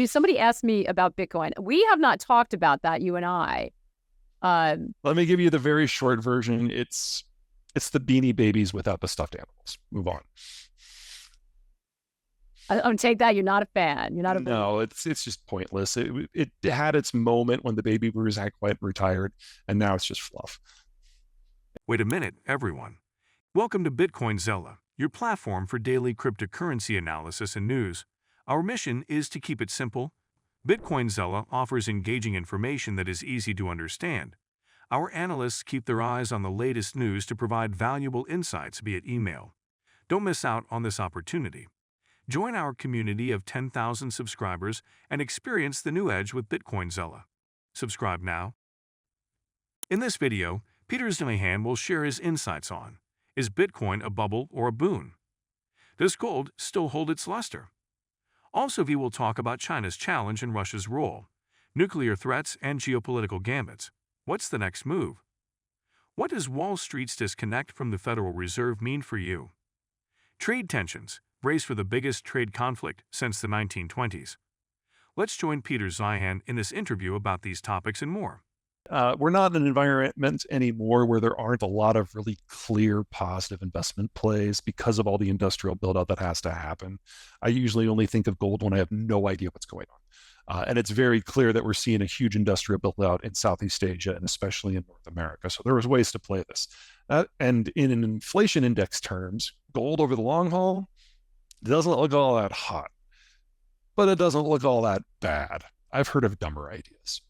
Somebody asked me about Bitcoin. We have not talked about that, you and I. Let me give you the very short version. It's the Beanie Babies without the stuffed animals. Move on. I'm gonna take that. You're not a fan. You're not a believer. No, it's just pointless. It had its moment when the baby boomers had quite retired, and now it's just fluff. Wait a minute, everyone. Welcome to Bitcoinzilla, your platform for daily cryptocurrency analysis and news. Our mission is to keep it simple. Bitcoinzilla offers engaging information that is easy to understand. Our analysts keep their eyes on the latest news to provide valuable insights via email. Don't miss out on this opportunity. Join our community of 10,000 subscribers and experience the new edge with Bitcoinzilla. Subscribe now. In this video, Peter Zeihan will share his insights on: is Bitcoin a bubble or a boon? Does gold still hold its luster? Also, we will talk about China's challenge and Russia's role, nuclear threats and geopolitical gambits. What's the next move? What does Wall Street's disconnect from the Federal Reserve mean for you? Trade tensions, race for the biggest trade conflict since the 1920s. Let's join Peter Zeihan in this interview about these topics and more. We're not in an environment anymore where there aren't a lot of really clear positive investment plays because of all the industrial build-out that has to happen. I usually only think of gold when I have no idea what's going on. And it's very clear that we're seeing a huge industrial build-out in Southeast Asia and especially in North America. So there was ways to play this. And in an inflation index terms, gold over the long haul doesn't look all that hot, but it doesn't look all that bad. I've heard of dumber ideas.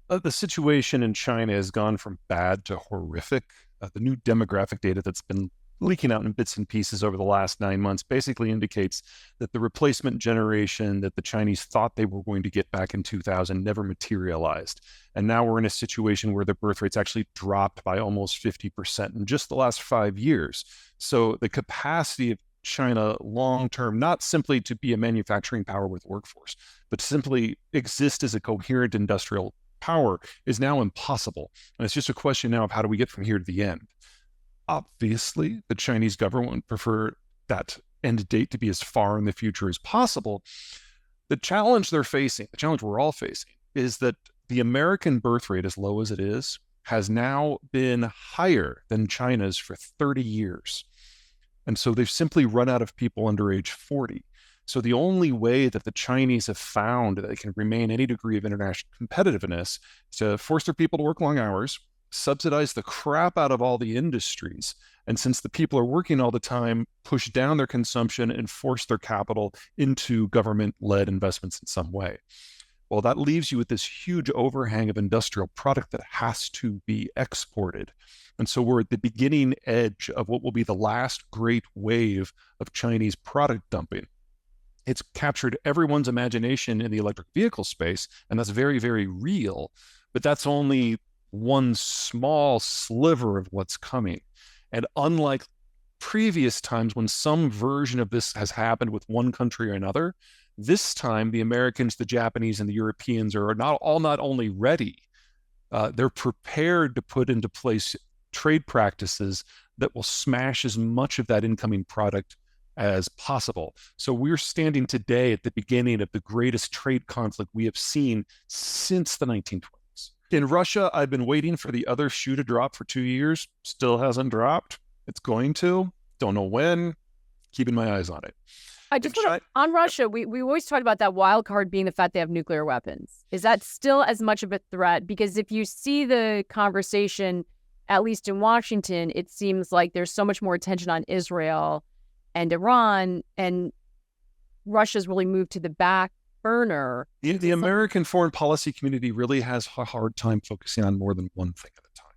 The situation in China has gone from bad to horrific. The new demographic data that's been leaking out in bits and pieces over the last 9 months basically indicates that the replacement generation that the Chinese thought they were going to get back in 2000 never materialized. And now we're in a situation where the birth rate's actually dropped by almost 50% in just the last 5 years. So the capacity of China long-term, not simply to be a manufacturing power with workforce, but simply exist as a coherent industrial power, is now impossible. And it's just a question now of how do we get from here to the end? Obviously, the Chinese government would prefer that end date to be as far in the future as possible. The challenge they're facing, the challenge we're all facing, is that the American birth rate, as low as it is, has now been higher than China's for 30 years. And so they've simply run out of people under age 40. So the only way that the Chinese have found that they can remain any degree of international competitiveness is to force their people to work long hours, subsidize the crap out of all the industries. And since the people are working all the time, push down their consumption and force their capital into government-led investments in some way. Well, that leaves you with this huge overhang of industrial product that has to be exported. And so we're at the beginning edge of what will be the last great wave of Chinese product dumping. It's captured everyone's imagination in the electric vehicle space, and that's very, very real. But that's only one small sliver of what's coming. And unlike previous times when some version of this has happened with one country or another, this time the Americans, the Japanese, and the Europeans are not only ready, they're prepared to put into place trade practices that will smash as much of that incoming product as possible. So we're standing today at the beginning of the greatest trade conflict we have seen since the 1920s. In Russia, I've been waiting for the other shoe to drop for 2 years. Still hasn't dropped. It's going to. Don't know when. Keeping my eyes on it. I just want to, on Russia, we always talked about that wild card being the fact they have nuclear weapons. Is that still as much of a threat? Because if you see the conversation, at least in Washington, it seems like there's so much more attention on Israel and Iran, and Russia's really moved to the back burner. The American foreign policy community really has a hard time focusing on more than one thing at a time.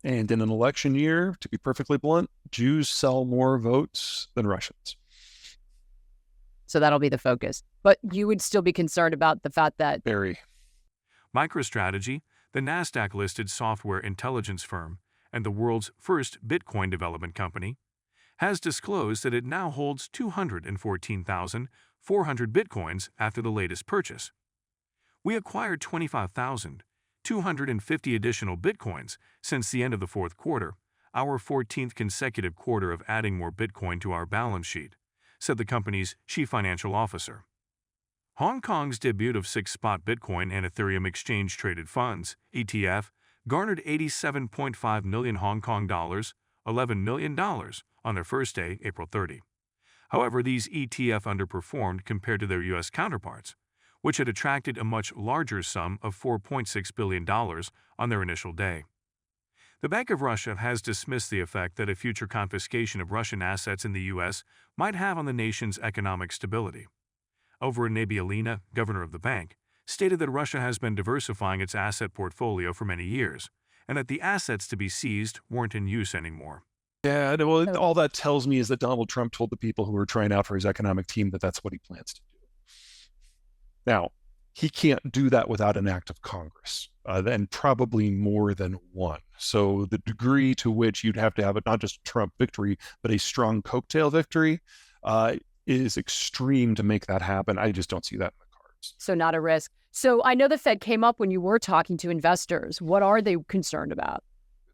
And in an election year, to be perfectly blunt, Jews sell more votes than Russians. So that'll be the focus. But you would still be concerned about the fact that... Very. MicroStrategy, the NASDAQ-listed software intelligence firm and the world's first Bitcoin development company, has disclosed that it now holds 214,400 Bitcoins after the latest purchase. We acquired 25,250 additional Bitcoins since the end of the fourth quarter, our 14th consecutive quarter of adding more Bitcoin to our balance sheet, said the company's chief financial officer. Hong Kong's debut of 6-spot Bitcoin and Ethereum exchange-traded funds, ETF, garnered 87.5 million Hong Kong dollars, $11 million, on their first day, April 30. However, these ETF underperformed compared to their U.S. counterparts, which had attracted a much larger sum of $4.6 billion on their initial day. The Bank of Russia has dismissed the effect that a future confiscation of Russian assets in the U.S. might have on the nation's economic stability. Over Nabiullina, governor of the bank, stated that Russia has been diversifying its asset portfolio for many years, and that the assets to be seized weren't in use anymore. Yeah, well, all that tells me is that Donald Trump told the people who were trying out for his economic team that that's what he plans to do. Now, he can't do that without an act of Congress, and probably more than one. So the degree to which you'd have to have not just a Trump victory, but a strong cocktail victory is extreme to make that happen. I just don't see that in the cards. So not a risk. So I know the Fed came up when you were talking to investors. What are they concerned about?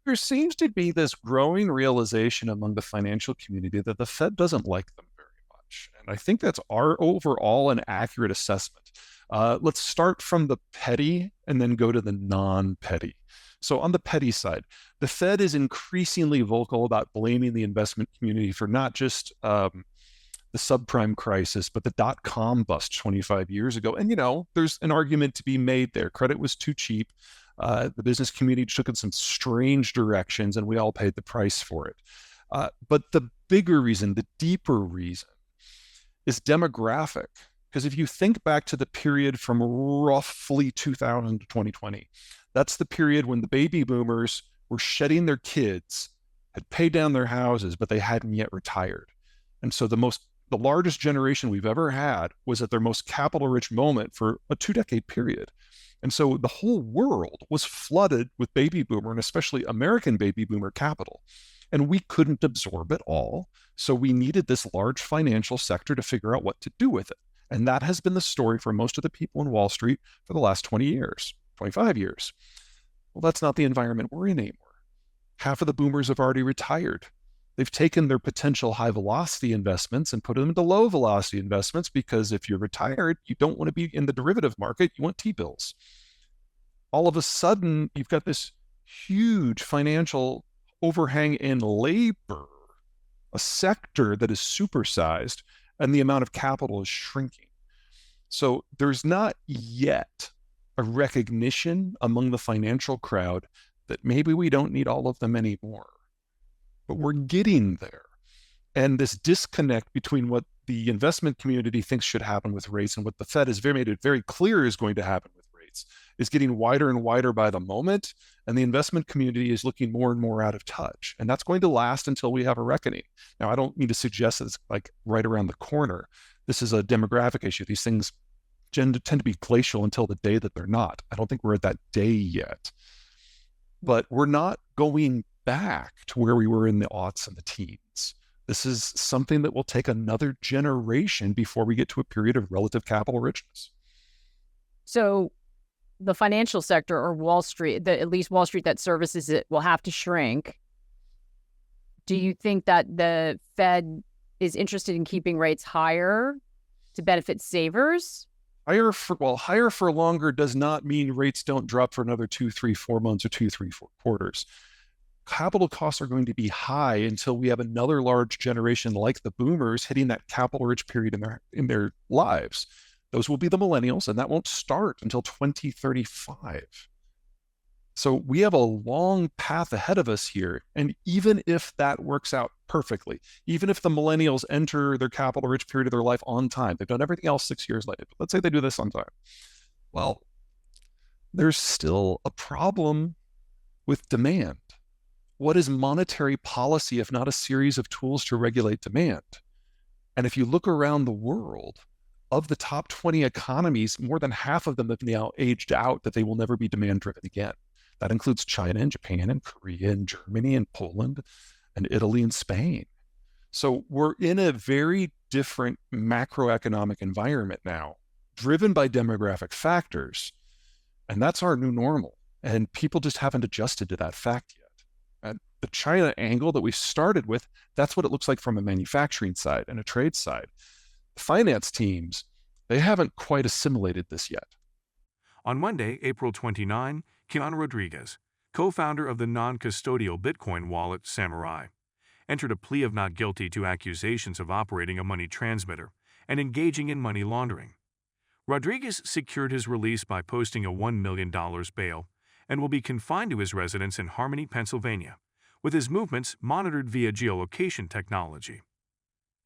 There seems to be this growing realization among the financial community that the Fed doesn't like them very much. And I think that's our overall and accurate assessment. Let's start from the petty and then go to the non-petty. So on the petty side, the Fed is increasingly vocal about blaming the investment community for not just the subprime crisis, but the dot-com bust 25 years ago. And, there's an argument to be made there. Credit was too cheap. The business community took in some strange directions, and we all paid the price for it. But the bigger reason, the deeper reason, is demographic. Because if you think back to the period from roughly 2000 to 2020, that's the period when the baby boomers were shedding their kids, had paid down their houses, but they hadn't yet retired. And so the largest generation we've ever had was at their most capital-rich moment for a 2-decade period. And so the whole world was flooded with baby boomer, and especially American baby boomer capital. And we couldn't absorb it all. So we needed this large financial sector to figure out what to do with it. And that has been the story for most of the people in Wall Street for the last 20 years, 25 years. Well, that's not the environment we're in anymore. Half of the boomers have already retired. They've taken their potential high velocity investments and put them into low velocity investments, because if you're retired, you don't want to be in the derivative market. You want T-bills. All of a sudden, you've got this huge financial overhang in labor, a sector that is supersized, and the amount of capital is shrinking. So there's not yet a recognition among the financial crowd that maybe we don't need all of them anymore. But we're getting there. And this disconnect between what the investment community thinks should happen with rates and what the Fed has made it very clear is going to happen with rates is getting wider and wider by the moment. And the investment community is looking more and more out of touch. And that's going to last until we have a reckoning. Now, I don't mean to suggest that it's like right around the corner. This is a demographic issue. These things tend to be glacial until the day that they're not. I don't think we're at that day yet. But we're not going back to where we were in the aughts and the teens. This is something that will take another generation before we get to a period of relative capital richness. So the financial sector, or Wall Street, at least Wall Street that services it, will have to shrink. Do you think that the Fed is interested in keeping rates higher to benefit savers? Higher for longer does not mean rates don't drop for another 2, 3, 4 months or 2, 3, 4 quarters. Capital costs are going to be high until we have another large generation like the boomers hitting that capital-rich period in their lives. Those will be the millennials, and that won't start until 2035. So we have a long path ahead of us here. And even if that works out perfectly, even if the millennials enter their capital-rich period of their life on time, they've done everything else 6 years later, but let's say they do this on time. Well, there's still a problem with demand. What is monetary policy if not a series of tools to regulate demand? And if you look around the world, of the top 20 economies, more than half of them have now aged out that they will never be demand-driven again. That includes China and Japan and Korea and Germany and Poland and Italy and Spain. So we're in a very different macroeconomic environment now, driven by demographic factors. And that's our new normal. And people just haven't adjusted to that fact yet. And the China angle that we started with, that's what it looks like from a manufacturing side and a trade side. Finance teams They haven't quite assimilated this yet. On Monday, April 29, Keanu Rodriguez, co-founder of the non-custodial Bitcoin wallet Samurai, entered a plea of not guilty to accusations of operating a money transmitter and engaging in money laundering. Rodriguez secured his release by posting a $1 million bail and will be confined to his residence in Harmony, Pennsylvania, with his movements monitored via geolocation technology.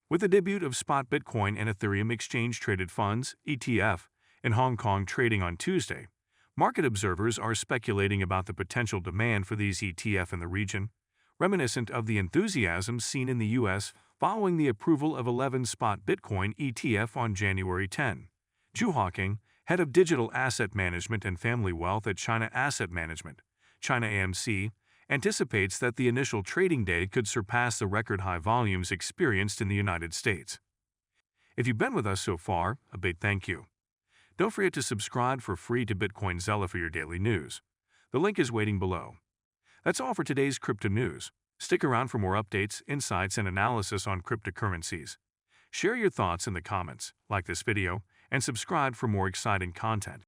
With the debut of spot Bitcoin and Ethereum exchange-traded funds, ETF, in Hong Kong trading on Tuesday, market observers are speculating about the potential demand for these ETF in the region, reminiscent of the enthusiasm seen in the U.S. following the approval of 11 spot Bitcoin ETF on January 10. Zhu Hawking, head of digital asset management and family wealth at China Asset Management, China AMC, anticipates that the initial trading day could surpass the record high volumes experienced in the United States. If you've been with us so far, a big thank you. Don't forget to subscribe for free to Bitcoin Zella for your daily news. The link is waiting below. That's all for today's crypto news. Stick around for more updates, insights, and analysis on cryptocurrencies. Share your thoughts in the comments, like this video, and subscribe for more exciting content.